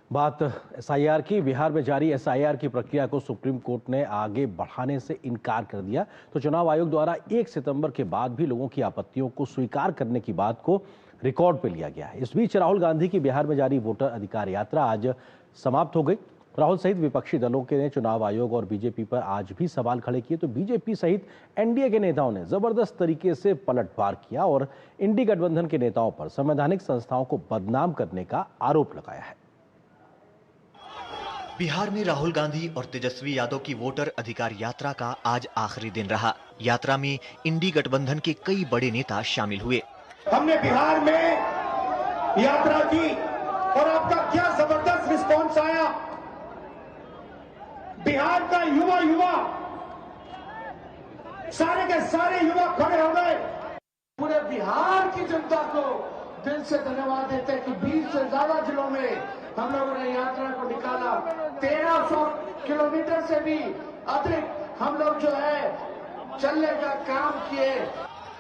बात एसआईआर की। बिहार में जारी एसआईआर की प्रक्रिया को सुप्रीम कोर्ट ने आगे बढ़ाने से इनकार कर दिया। तो चुनाव आयोग द्वारा 1 सितंबर के बाद भी लोगों की आपत्तियों को स्वीकार करने की बात को रिकॉर्ड पे लिया गया है। इस बीच राहुल गांधी की बिहार में जारी वोटर अधिकार यात्रा आज समाप्त हो गई। राहुल सहित विपक्षी दलों के ने चुनाव आयोग और बीजेपी पर आज भी सवाल खड़े किए। तो बीजेपी सहित एनडीए के नेताओं ने जबरदस्त तरीके से पलटवार किया और इंडी गठबंधन के नेताओं पर संवैधानिक संस्थाओं को बदनाम करने का आरोप लगाया है। बिहार में राहुल गांधी और तेजस्वी यादव की वोटर अधिकार यात्रा का आज आखिरी दिन रहा। यात्रा में इंडी गठबंधन के कई बड़े नेता शामिल हुए। हमने बिहार में यात्रा की और आपका क्या जबरदस्त रिस्पॉन्स आया। बिहार का युवा सारे के सारे युवा खड़े हो गए। पूरे बिहार की जनता को दिल से धन्यवाद देते हैं कि 20 से ज्यादा जिलों में हम लोगों ने यात्रा को निकाला। 1300 किलोमीटर से भी अधिक हम लोग जो है चलने का काम किए।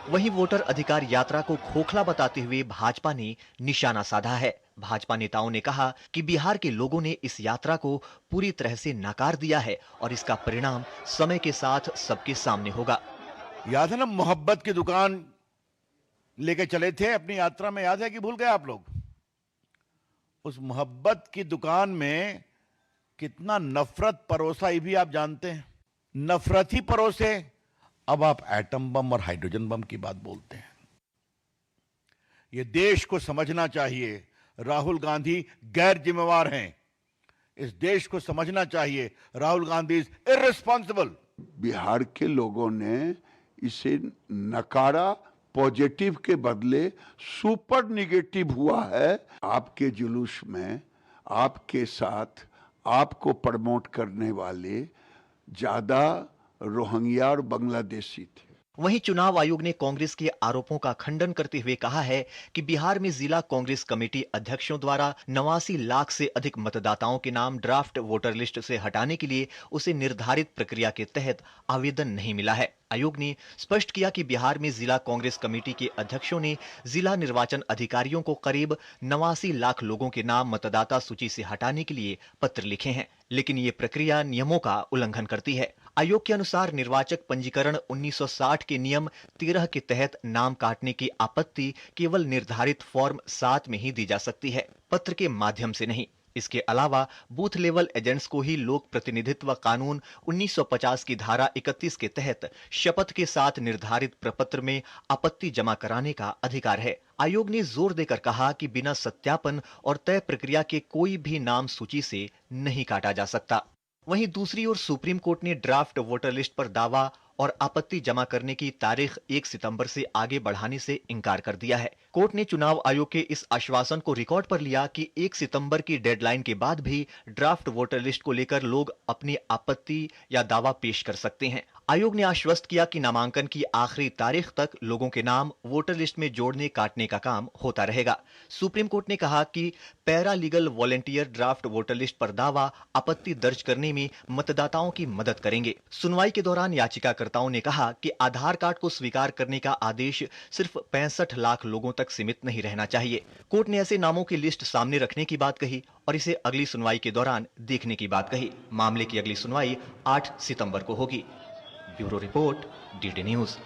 वहीं वोटर अधिकार यात्रा को खोखला बताते हुए भाजपा ने निशाना साधा है। भाजपा नेताओं ने कहा कि बिहार के लोगों ने इस यात्रा को पूरी तरह से नकार दिया है और इसका परिणाम समय के साथ सबके सामने होगा। याद है ना, मोहब्बत की दुकान लेके चले थे अपनी यात्रा में, याद है कि भूल गए आप लोग? उस मोहब्बत की दुकान में कितना नफरत परोसा ये भी आप जानते हैं। नफरत ही परोसे, अब आप एटम बम और हाइड्रोजन बम की बात बोलते हैं। ये देश को समझना चाहिए, राहुल गांधी गैर जिम्मेवार हैं। इस देश को समझना चाहिए, राहुल गांधी इज इररिस्पॉन्सिबल। बिहार के लोगों ने इसे नकारा, पॉजिटिव के बदले सुपर निगेटिव हुआ है। आपके जुलूस में आपके साथ आपको प्रमोट करने वाले ज्यादा रोहिंग्या और बांग्लादेशी थे। वहीं चुनाव आयोग ने कांग्रेस के आरोपों का खंडन करते हुए कहा है कि बिहार में जिला कांग्रेस कमेटी अध्यक्षों द्वारा 89 लाख से अधिक मतदाताओं के नाम ड्राफ्ट वोटर लिस्ट से हटाने के लिए उसे निर्धारित प्रक्रिया के तहत आवेदन नहीं मिला है। आयोग ने स्पष्ट किया कि बिहार में जिला कांग्रेस कमेटी के अध्यक्षों ने जिला निर्वाचन अधिकारियों को करीब 89 लाख लोगों के नाम मतदाता सूची से हटाने के लिए पत्र लिखे हैं, लेकिन ये प्रक्रिया नियमों का उल्लंघन करती है। आयोग के अनुसार निर्वाचक पंजीकरण 1960 के नियम 13 के तहत नाम काटने की आपत्ति केवल निर्धारित फॉर्म 7 में ही दी जा सकती है, पत्र के माध्यम से नहीं। इसके अलावा बूथ लेवल एजेंट्स को ही लोक प्रतिनिधित्व कानून 1950 की धारा 31 के तहत शपथ के साथ निर्धारित प्रपत्र में आपत्ति जमा कराने का अधिकार है। आयोग ने जोर देकर कहा कि बिना सत्यापन और तय प्रक्रिया के कोई भी नाम सूची से नहीं काटा जा सकता। वहीं दूसरी ओर सुप्रीम कोर्ट ने ड्राफ्ट वोटर लिस्ट पर दावा और आपत्ति जमा करने की तारीख 1 सितंबर से आगे बढ़ाने से इनकार कर दिया है। कोर्ट ने चुनाव आयोग के इस आश्वासन को रिकॉर्ड पर लिया कि 1 सितंबर की डेडलाइन के बाद भी ड्राफ्ट वोटर लिस्ट को लेकर लोग अपनी आपत्ति या दावा पेश कर सकते हैं। आयोग ने आश्वस्त किया कि नामांकन की आखिरी तारीख तक लोगों के नाम वोटर लिस्ट में जोड़ने काटने का काम होता रहेगा। सुप्रीम कोर्ट ने कहा कि para legal volunteer draft voter list पर दावा आपत्ति दर्ज करने में मतदाताओं की मदद करेंगे। सुनवाई के दौरान याचिकाकर्ताओं ने कहा कि आधार कार्ड को स्वीकार करने का आदेश सिर्फ 65 लाख लोगों तक सीमित नहीं रहना चाहिए। कोर्ट ने ऐसे नामों की लिस्ट सामने रखने की बात कही और इसे अगली सुनवाई के दौरान देखने की बात कही। मामले की अगली सुनवाई 8 सितंबर को होगी। Bureau report, DD news.